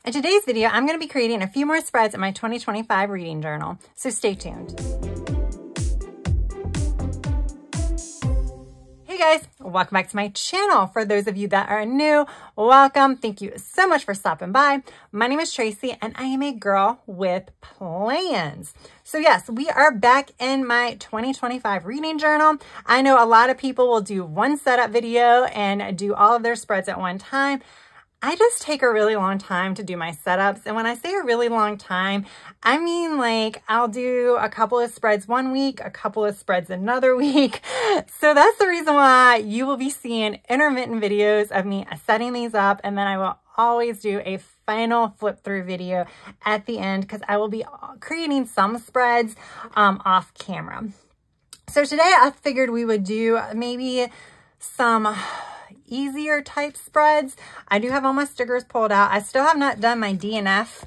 In today's video, I'm going to be creating a few more spreads in my 2025 reading journal, so stay tuned. Hey guys, welcome back to my channel. For those of you that are new, welcome. Thank you so much for stopping by. My name is Tracy and I am a girl with plans. So yes, we are back in my 2025 reading journal. I know a lot of people will do one setup video and do all of their spreads at one time. I just take a really long time to do my setups. And when I say a really long time, I mean like I'll do a couple of spreads one week, a couple of spreads another week. So that's the reason why you will be seeing intermittent videos of me setting these up. And then I will always do a final flip through video at the end because I will be creating some spreads off camera. So today I figured we would do maybe some easier type spreads. I do have all my stickers pulled out. I still have not done my DNF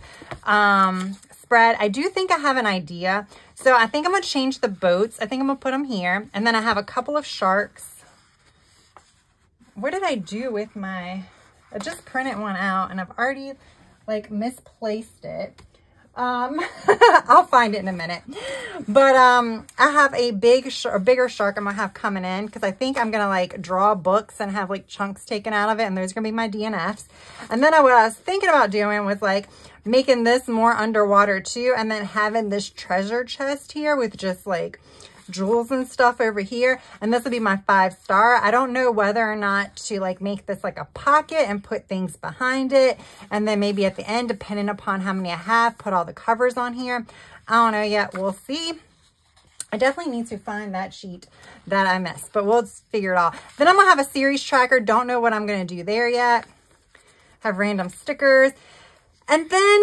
spread. I do think I have an idea. So I think I'm going to change the boats. I think I'm going to put them here. And then I have a couple of sharks. What did I do with my, I just printed one out and I've already like misplaced it. I'll find it in a minute. But I have a bigger shark I'm gonna have coming in because I think I'm gonna like draw books and have like chunks taken out of it, and those are gonna be my DNFs. And then what I was thinking about doing was like making this more underwater too, and then having this treasure chest here with just like jewels and stuff over here, and this will be my 5-star. I don't know whether or not to like make this like a pocket and put things behind it, and then maybe at the end, depending upon how many I have, put all the covers on here. I don't know yet. We'll see. I definitely need to find that sheet that I missed, but we'll figure it out. Then I'm gonna have a series tracker. Don't know what I'm gonna do there yet. Have random stickers. And then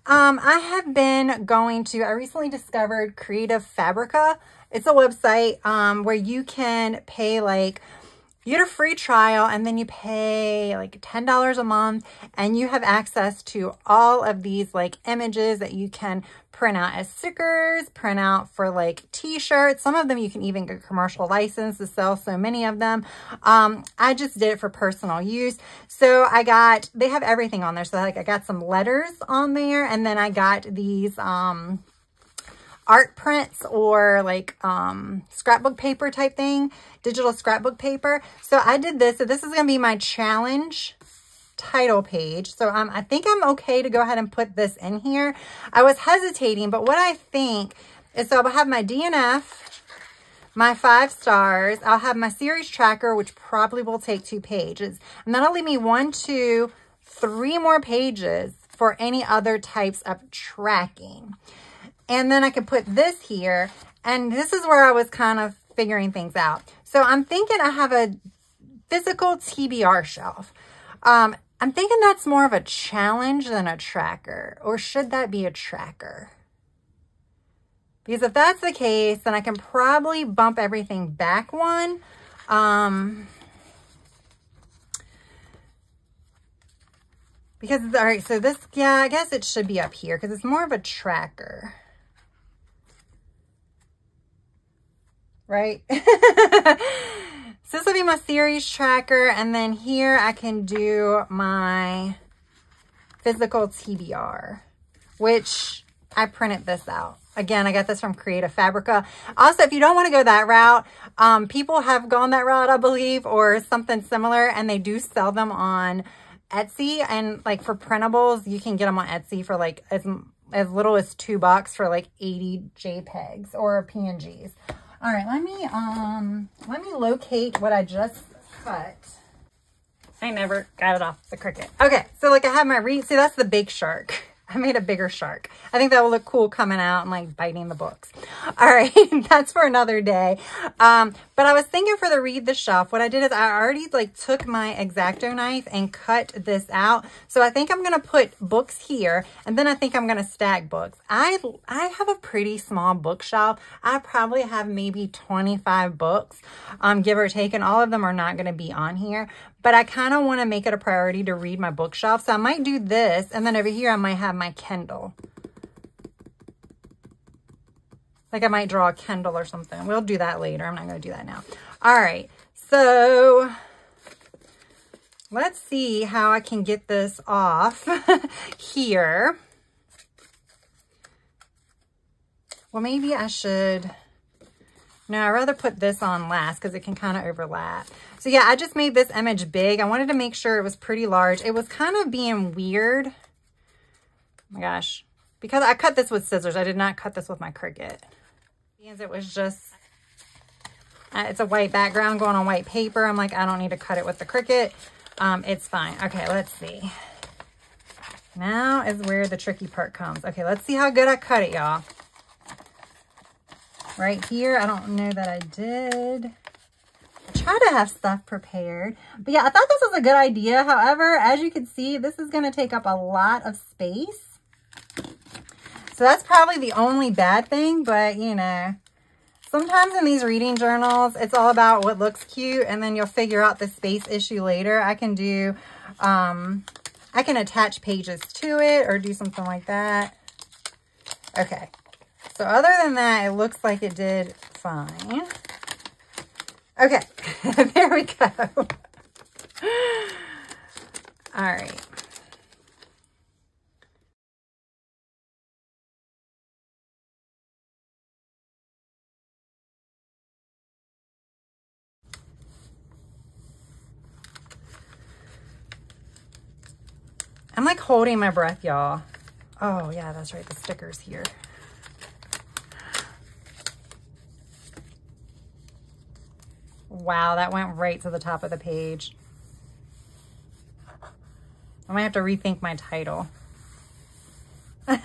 I have been going to, I recently discovered Creative Fabrica. It's a website where you can pay like, you get a free trial and then you pay like $10 a month and you have access to all of these like images that you can print out as stickers, print out for like t-shirts. Some of them you can even get a commercial license to sell, so many of them. I just did it for personal use. So they have everything on there. So like I got some letters on there, and then I got these art prints or like scrapbook paper type thing, digital scrapbook paper. So I did this. So this is going to be my challenge title page. So I think I'm okay to go ahead and put this in here. I was hesitating, but what I think is, so I'll have my DNF, my 5 stars. I'll have my series tracker, which probably will take 2 pages. And that'll leave me 1, 2, 3 more pages for any other types of tracking. And then I can put this here, and this is where I was kind of figuring things out. So I'm thinking I have a physical TBR shelf. I'm thinking that's more of a challenge than a tracker, or should that be a tracker? Because if that's the case, then I can probably bump everything back one. Because, all right, so this, yeah, I guess it should be up here because it's more of a tracker. Right? So this will be my series tracker, and then here I can do my physical TBR, which I printed this out. Again, I got this from Creative Fabrica. Also, if you don't want to go that route, people have gone that route, I believe, or something similar, and they do sell them on Etsy. And like for printables, you can get them on Etsy for like as little as $2 for like 80 JPEGs or PNGs. All right, let me locate what I just cut. I never got it off the Cricut. Okay, so like I have my see, that's the big shark. I made a bigger shark. I think that will look cool coming out and like biting the books. All right, that's for another day. But I was thinking for the read the shelf, what I did is I already like took my X-Acto knife and cut this out. So I think I'm gonna put books here, and then I think I'm gonna stack books. I have a pretty small bookshelf. I probably have maybe 25 books, give or take, and all of them are not gonna be on here. But I kind of want to make it a priority to read my bookshelf. So I might do this, and then over here I might have my Kindle. Like I might draw a Kindle or something. We'll do that later. I'm not going to do that now. All right. So let's see how I can get this off here. Well, maybe I should, no, I'd rather put this on last because it can kind of overlap. So yeah, I just made this image big. I wanted to make sure it was pretty large. It was kind of being weird. Oh my gosh. Because I cut this with scissors. I did not cut this with my Cricut. Because it was just, it's a white background going on white paper. I'm like, I don't need to cut it with the Cricut. It's fine. Okay, let's see. Now is where the tricky part comes. Okay, let's see how good I cut it, y'all. Right here, I don't know that I did. I try to have stuff prepared. But yeah, I thought this was a good idea. However, as you can see, this is going to take up a lot of space. So that's probably the only bad thing. But, you know, sometimes in these reading journals, it's all about what looks cute. And then you'll figure out the space issue later. I can do, I can attach pages to it or do something like that. Okay. So other than that, it looks like it did fine. Okay, there we go. All right. I'm like holding my breath, y'all. Oh yeah, that's right, the sticker's here. Wow, that went right to the top of the page. I might have to rethink my title. Okay.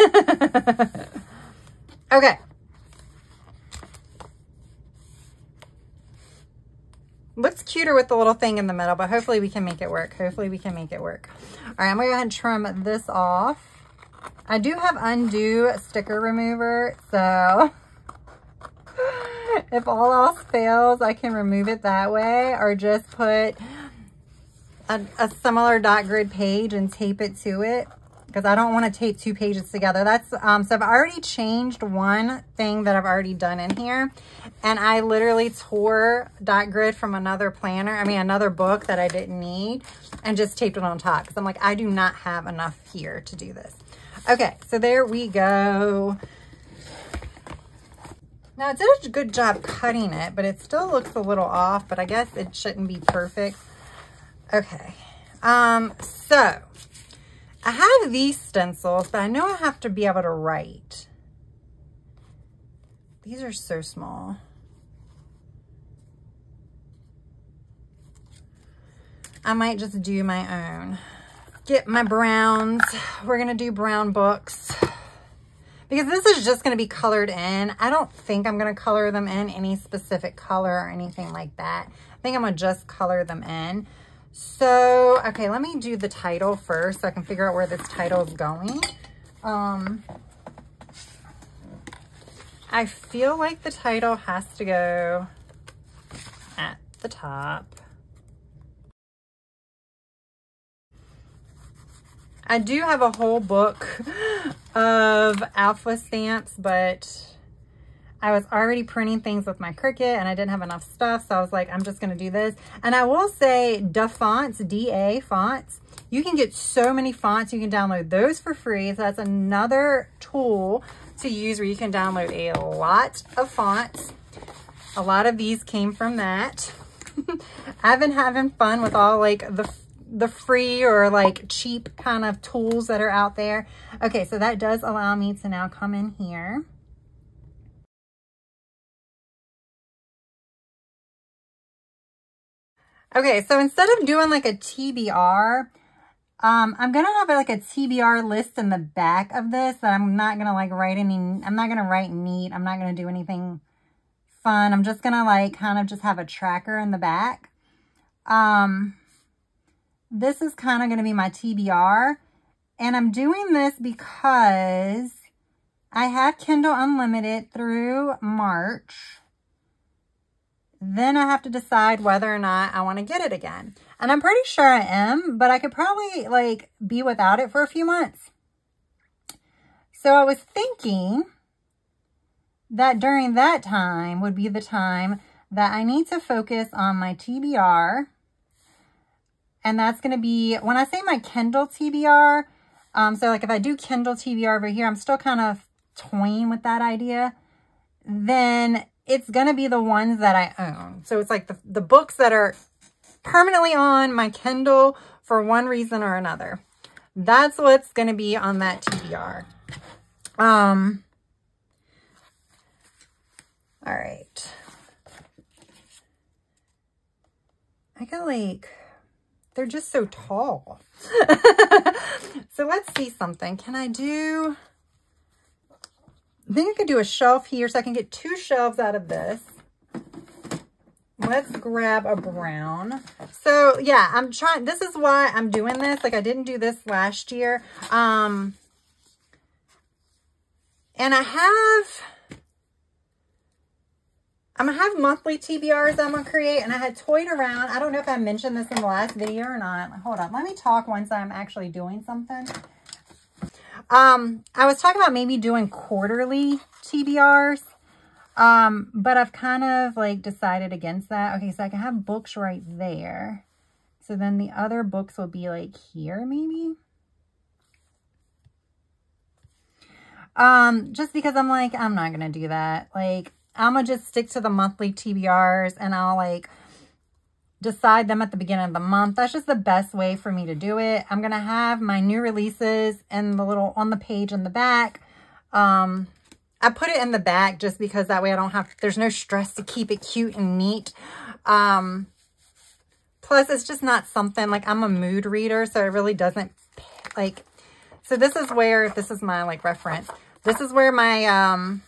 Looks cuter with the little thing in the middle, but hopefully we can make it work. Hopefully we can make it work. All right, I'm gonna go ahead and trim this off. I do have undo sticker remover, so if all else fails, I can remove it that way or just put a similar dot grid page and tape it to it because I don't want to tape two pages together. That's so I've already changed one thing that I've already done in here, and I literally tore dot grid from another planner, another book that I didn't need, and just taped it on top because I'm like, I do not have enough here to do this. Okay, so there we go. Now, it did a good job cutting it, but it still looks a little off, but I guess it shouldn't be perfect. Okay. So, I have these stencils, but I know I have to be able to write. These are so small. I might just do my own. Get my browns. We're going to do brown books. Because this is just going to be colored in. I don't think I'm going to color them in any specific color or anything like that. I think I'm going to just color them in. So, okay, let me do the title first so I can figure out where this title is going. I feel like the title has to go at the top. I do have a whole book of alpha stamps, but I was already printing things with my Cricut and I didn't have enough stuff. So I was like, I'm just going to do this. And I will say DA fonts, DA fonts, you can get so many fonts. You can download those for free. So that's another tool to use where you can download a lot of fonts. A lot of these came from that. I've been having fun with all like the free or like cheap kind of tools that are out there. Okay, so that does allow me to now come in here. Okay, so instead of doing like a TBR, I'm gonna have like a TBR list in the back of this that I'm not gonna like write any, I'm not gonna write neat, I'm not gonna do anything fun. I'm just gonna like kind of just have a tracker in the back. This is kind of going to be my TBR, and I'm doing this because I have Kindle Unlimited through March. Then I have to decide whether or not I want to get it again. And I'm pretty sure I am, but I could probably like be without it for a few months. So I was thinking that during that time would be the time that I need to focus on my TBR. And that's going to be, when I say my Kindle TBR, so like if I do Kindle TBR over here, I'm still kind of toying with that idea. Then it's going to be the ones that I own. So it's like the books that are permanently on my Kindle for one reason or another. That's what's going to be on that TBR. All right. I got like, they're just so tall. So let's see something. Can I do, I think I could do a shelf here so I can get 2 shelves out of this. Let's grab a brown. So yeah, I'm trying, this is why I'm doing this. Like I didn't do this last year. And I'm gonna have monthly TBRs I'm gonna create, and I had toyed around. I don't know if I mentioned this in the last video or not. Hold on, let me talk once I'm actually doing something. I was talking about maybe doing quarterly TBRs, but I've kind of like decided against that. Okay, so I can have books right there. So then the other books will be like here maybe. Just because I'm like, I'm not gonna do that. Like, I'm gonna just stick to the monthly TBRs, and I'll like decide them at the beginning of the month. That's just the best way for me to do it. I'm gonna have my new releases and the little on the page in the back. I put it in the back just because that way I don't have, there's no stress to keep it cute and neat. Plus it's just not something, like I'm a mood reader, so it really doesn't like, so this is where, this is my like reference. This is where my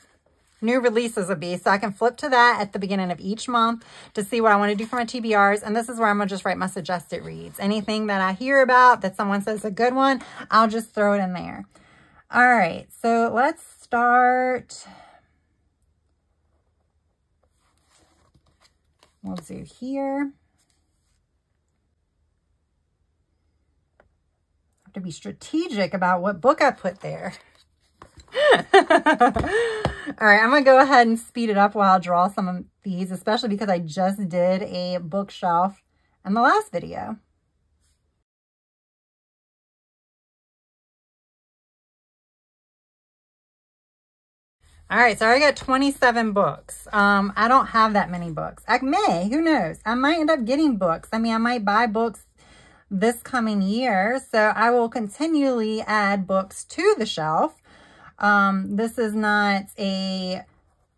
new releases will be. So I can flip to that at the beginning of each month to see what I want to do for my TBRs. And this is where I'm going to just write my suggested reads. Anything that I hear about that someone says is a good one, I'll just throw it in there. All right. So let's start. We'll do here. I have to be strategic about what book I put there. All right, I'm going to go ahead and speed it up while I draw some of these, especially because I just did a bookshelf in the last video. All right, so I got 27 books. I don't have that many books. I may, who knows? I might end up getting books. I mean, I might buy books this coming year, so I will continually add books to the shelf. This is not a,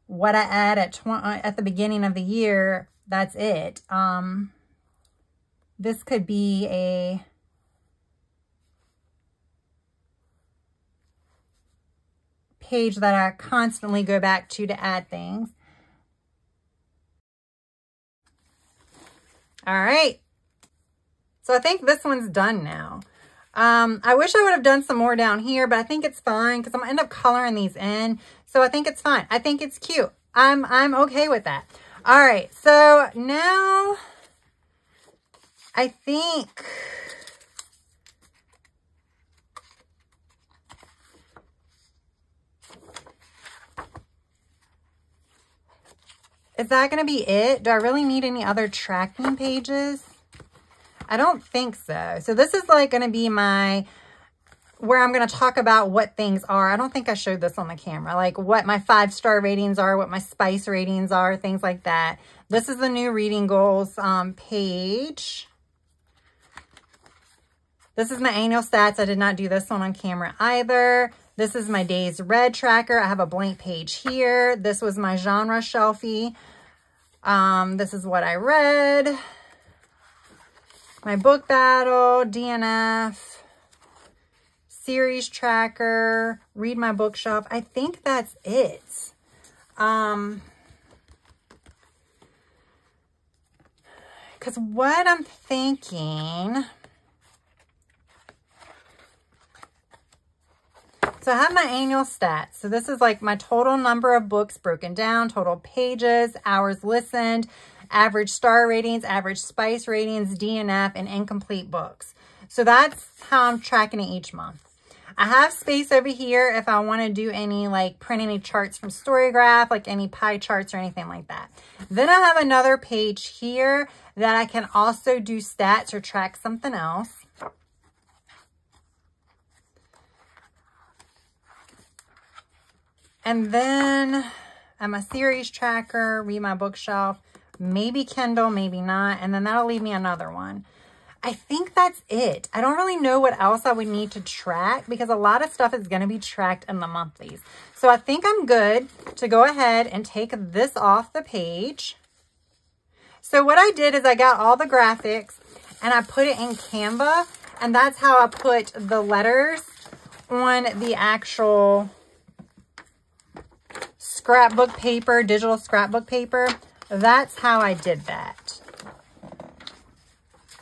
what I add at the beginning of the year, that's it. This could be a page that I constantly go back to add things. All right. So I think this one's done now. I wish I would have done some more down here, but I think it's fine because I'm gonna end up coloring these in. So I think it's fine. I think it's cute. I'm okay with that. All right. So now I think is that going to be it? Do I really need any other tracking pages? I don't think so. So this is like going to be my, where I'm going to talk about what things are. I don't think I showed this on the camera, like what my 5-star ratings are, what my spice ratings are, things like that. This is the new reading goals page. This is my annual stats. I did not do this one on camera either. This is my days read tracker. I have a blank page here. This was my genre shelfie. This is what I read. My book battle, DNF, series tracker, read my bookshelf. I think that's it. Because what I'm thinking, so I have my annual stats. So this is like my total number of books broken down, total pages, hours listened, average star ratings, average spice ratings, DNF, and incomplete books. So that's how I'm tracking it each month. I have space over here if I want to do any, like print any charts from Storygraph, like any pie charts or anything like that. Then I have another page here that I can also do stats or track something else. And then I'm a series tracker, read my bookshelf, maybe Kindle, maybe not. And then that'll leave me another one. I think that's it. I don't really know what else I would need to track because a lot of stuff is going to be tracked in the monthlies. So I think I'm good to go ahead and take this off the page. So what I did is I got all the graphics and I put it in Canva, and that's how I put the letters on the actual scrapbook paper, digital scrapbook paper. That's how I did that.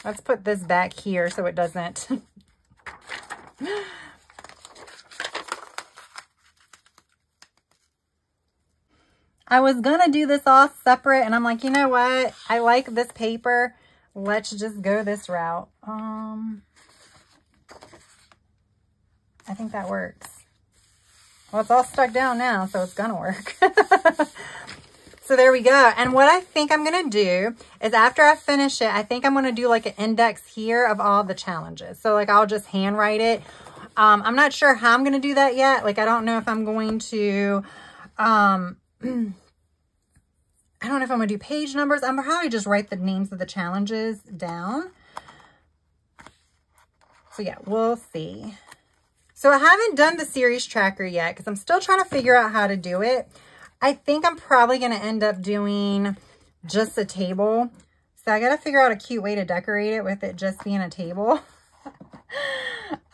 Let's put this back here so it doesn't. I was gonna do this all separate and I'm like, you know what? I like this paper. Let's just go this route. I think that works. Well, it's all stuck down now, so it's gonna work. So there we go. And what I think I'm going to do is after I finish it, I think I'm going to do like an index here of all the challenges. So like I'll just handwrite it. I'm not sure how I'm going to do that yet. Like I don't know if I'm going to, I don't know if I'm going to do page numbers. I'm probably just write the names of the challenges down. So yeah, we'll see. So I haven't done the series tracker yet because I'm still trying to figure out how to do it. I think I'm probably going to end up doing just a table. So I got to figure out a cute way to decorate it with it just being a table.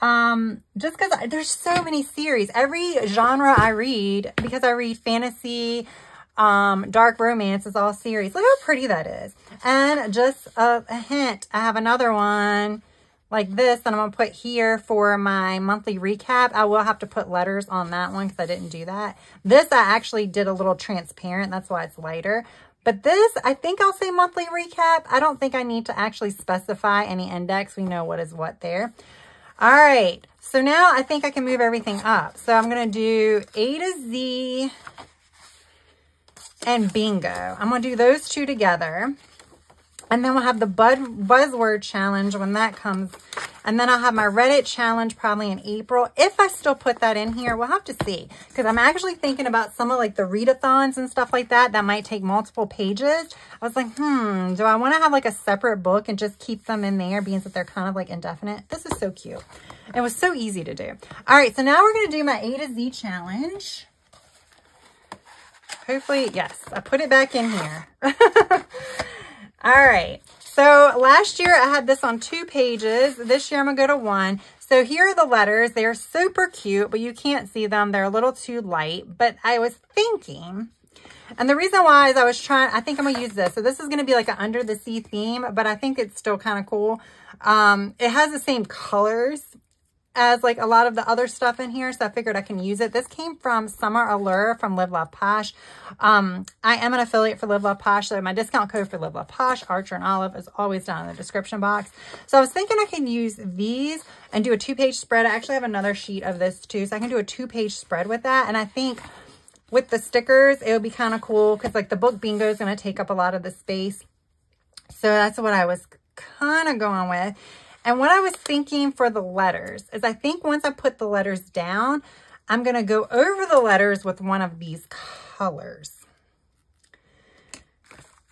Just because there's so many series. Every genre I read, because I read fantasy, dark romance, is all series. Look how pretty that is. And just a hint, I have another one like this that I'm going to put here for my monthly recap. I will have to put letters on that one because I didn't do that. This I actually did a little transparent. That's why it's lighter. But this, I think I'll say monthly recap. I don't think I need to actually specify any index. We know what is what there. All right. So now I think I can move everything up. So I'm going to do A to Z and bingo. I'm going to do those two together. And then we'll have the buzzword challenge when that comes. And then I'll have my Reddit challenge probably in April. If I still put that in here, we'll have to see. Because I'm actually thinking about some of like the readathons and stuff like that. That might take multiple pages. I was like, do I want to have like a separate book and just keep them in there being that they're kind of like indefinite? This is so cute. It was so easy to do. All right, so now we're going to do my A to Z challenge. Hopefully, yes, I put it back in here. All right, so last year I had this on 2 pages. This year I'm gonna go to 1. So here are the letters. They're super cute, but you can't see them. They're a little too light, but I was thinking, and the reason why is I think I'm gonna use this. So this is gonna be like an under the sea theme, but I think it's still kind of cool. It has the same colors as like a lot of the other stuff in here, so I figured I can use it. This came from Summer Allure from Live Love Posh. I am an affiliate for Live Love Posh, so my discount code for Live Love Posh, Archer and Olive, is always down in the description box. So I was thinking I can use these and do a 2-page spread. I actually have another sheet of this too, so I can do a 2-page spread with that. And I think with the stickers, it would be kind of cool because like the book bingo is going to take up a lot of the space. So that's what I was kind of going with. And what I was thinking for the letters is I think once I put the letters down, I'm going to go over the letters with one of these colors.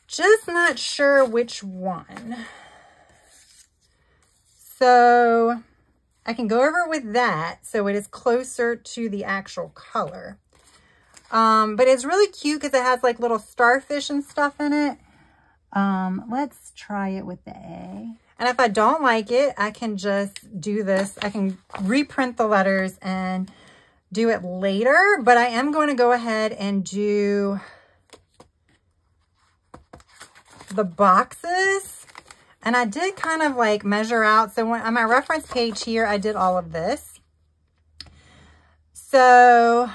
Just not sure which one. So I can go over with that so it is closer to the actual color. But it's really cute because it has like little starfish and stuff in it. Let's try it with the A. And if I don't like it, I can just do this. I can reprint the letters and do it later, but I am going to go ahead and do the boxes. And I did kind of like measure out. So on my reference page here, I did all of this. So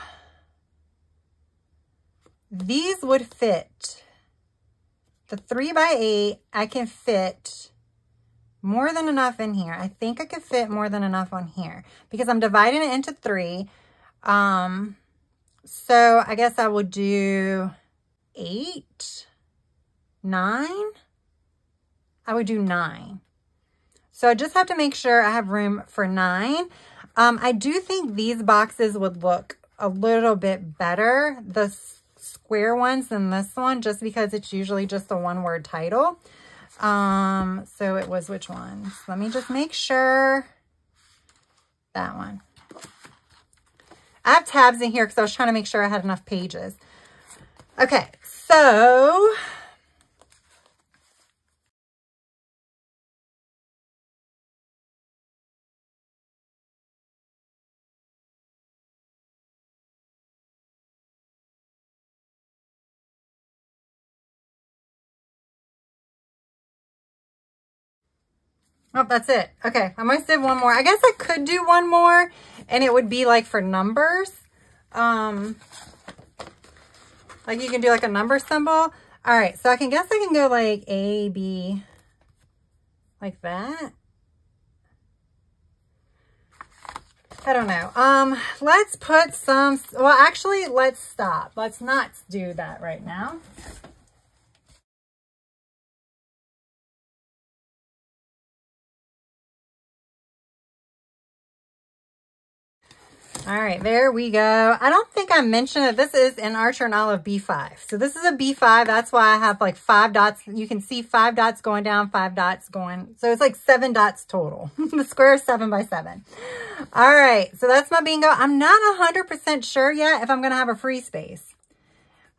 these would fit. The 3x8, I can fit more than enough in here. I think I could fit more than enough on here because I'm dividing it into 3. So I guess I would do 8, 9. I would do 9. So I just have to make sure I have room for 9. I do think these boxes would look a little bit better, the square ones, than this one, just because it's usually just a one-word title. So it was which ones? Let me just make sure. That one. I have tabs in here because I was trying to make sure I had enough pages. Okay, so oh, that's it. Okay, I must do one more. I guess I could do one more and it would be like for numbers. Like you can do like a number symbol. All right, so I guess I can go like A, B, like that. I don't know. Let's put some, well, actually, let's stop. Let's not do that right now. All right, there we go. I don't think I mentioned that this is an Archer and Olive B5. So this is a B5. That's why I have like 5 dots. You can see 5 dots going down, 5 dots going. So it's like 7 dots total. The square is 7 by 7. All right, so that's my bingo. I'm not 100% sure yet if I'm going to have a free space.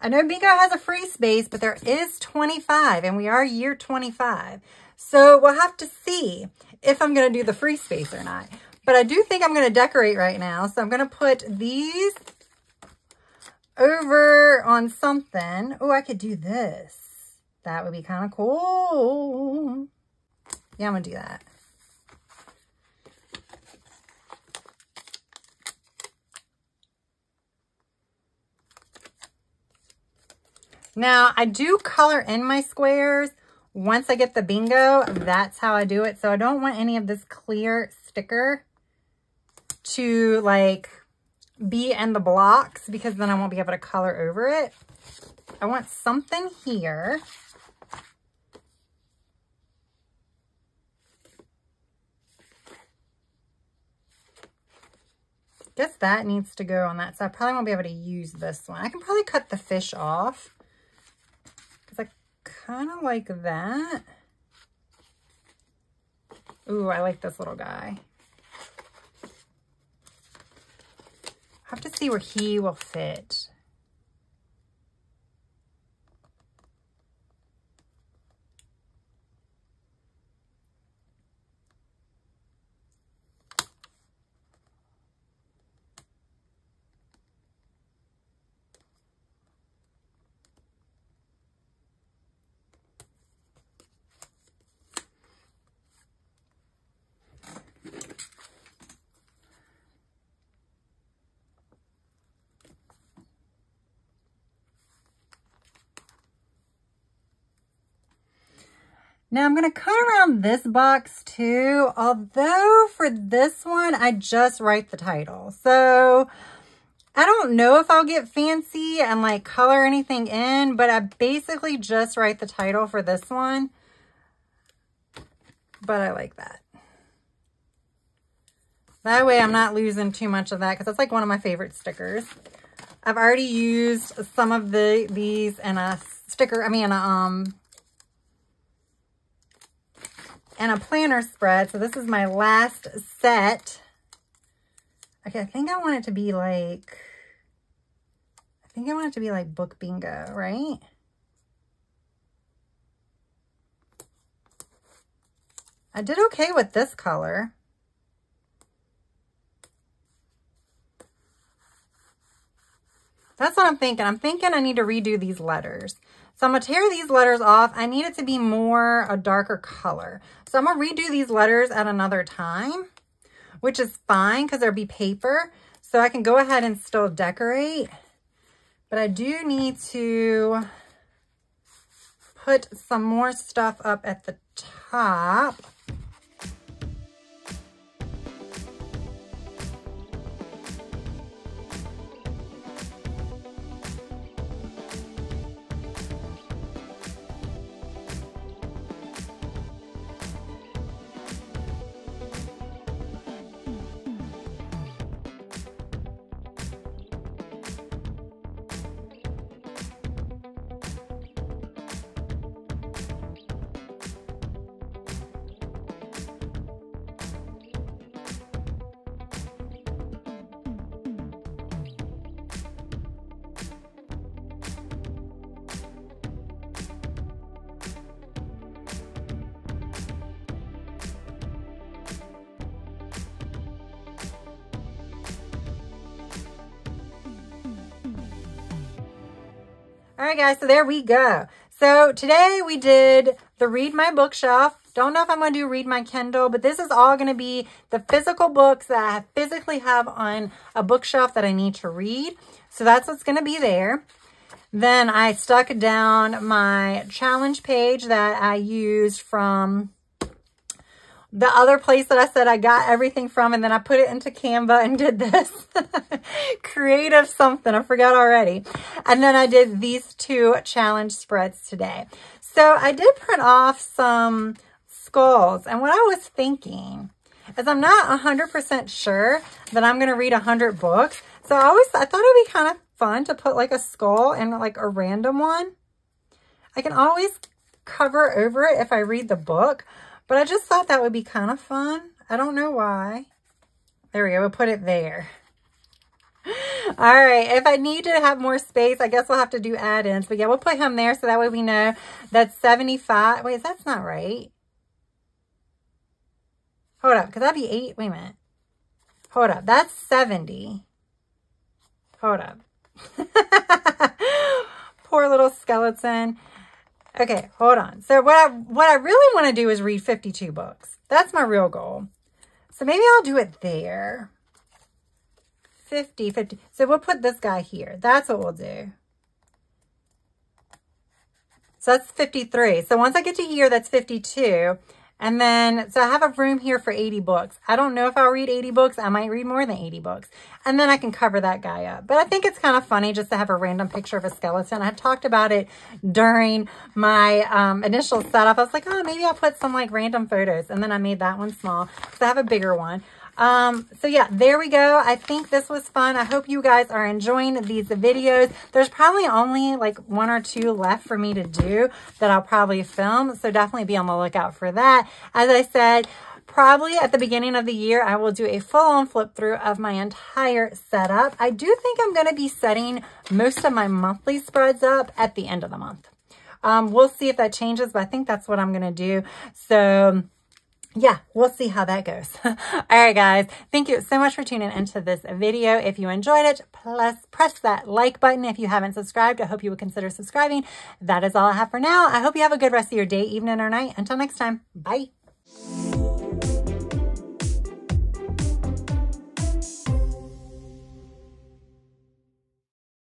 I know bingo has a free space, but there is 25 and we are year 25. So we'll have to see if I'm going to do the free space or not. But I do think I'm going to decorate right now. So I'm going to put these over on something. Oh, I could do this. That would be kind of cool. Yeah, I'm going to do that. Now, I do color in my squares. Once I get the bingo, that's how I do it. So I don't want any of this clear sticker to like be in the blocks because then I won't be able to color over it. I want something here. Guess that needs to go on that. So I probably won't be able to use this one. I can probably cut the fish off because I kind of like that. Ooh, I like this little guy. I have to see where he will fit. Now I'm going to cut around this box too, although for this one, I just write the title. So I don't know if I'll get fancy and like color anything in, but I basically just write the title for this one. But I like that. That way I'm not losing too much of that because that's like one of my favorite stickers. I've already used some of these in a sticker, and a planner spread. So this is my last set. Okay, I think I want it to be like, book bingo, right? I did okay with this color. That's what I'm thinking. I'm thinking I need to redo these letters. So I'm going to tear these letters off. I need it to be more a darker color. So I'm going to redo these letters at another time, which is fine because there'll be paper. So I can go ahead and still decorate. But I do need to put some more stuff up at the top. All right, guys, so there we go. So today we did the Read My Bookshelf. Don't know if I'm going to do Read My Kindle, but this is all going to be the physical books that I physically have on a bookshelf that I need to read. So that's what's going to be there. Then I stuck down my challenge page that I used from the other place that I said I got everything from, and then I put it into Canva and did this creative something. I forgot already. And then I did these 2 challenge spreads today. So I did print off some skulls. And what I was thinking is I'm not 100% sure that I'm going to read 100 books. So I thought it'd be kind of fun to put like a skull and like a random one. I can always cover over it if I read the book. But I just thought that would be kind of fun. I don't know why. There we go. We'll put it there. All right. If I need to have more space, I guess we'll have to do add-ins. But yeah, we'll put him there so that way we know that's 75. Wait, that's not right. Hold up. Because that'd be 8. Wait a minute. Hold up. That's 70. Hold up. Poor little skeleton. Okay, hold on. So what I really want to do is read 52 books. That's my real goal. So maybe I'll do it there. 50. So we'll put this guy here. That's what we'll do. So that's 53. So once I get to here, that's 52. And then, so I have a room here for 80 books. I don't know if I'll read 80 books. I might read more than 80 books. And then I can cover that guy up. But I think it's kind of funny just to have a random picture of a skeleton. I talked about it during my initial setup. I was like, oh, maybe I'll put some like random photos. And then I made that one small because I have a bigger one. So yeah, there we go. I think this was fun. I hope you guys are enjoying these videos. There's probably only like 1 or 2 left for me to do that I'll probably film. So definitely be on the lookout for that. As I said, probably at the beginning of the year, I will do a full-on flip through of my entire setup. I do think I'm going to be setting most of my monthly spreads up at the end of the month. We'll see if that changes, but I think that's what I'm going to do. So yeah, we'll see how that goes. All right, guys. Thank you so much for tuning into this video. If you enjoyed it, press that like button. If you haven't subscribed, I hope you would consider subscribing. That is all I have for now. I hope you have a good rest of your day, evening, or night. Until next time, bye.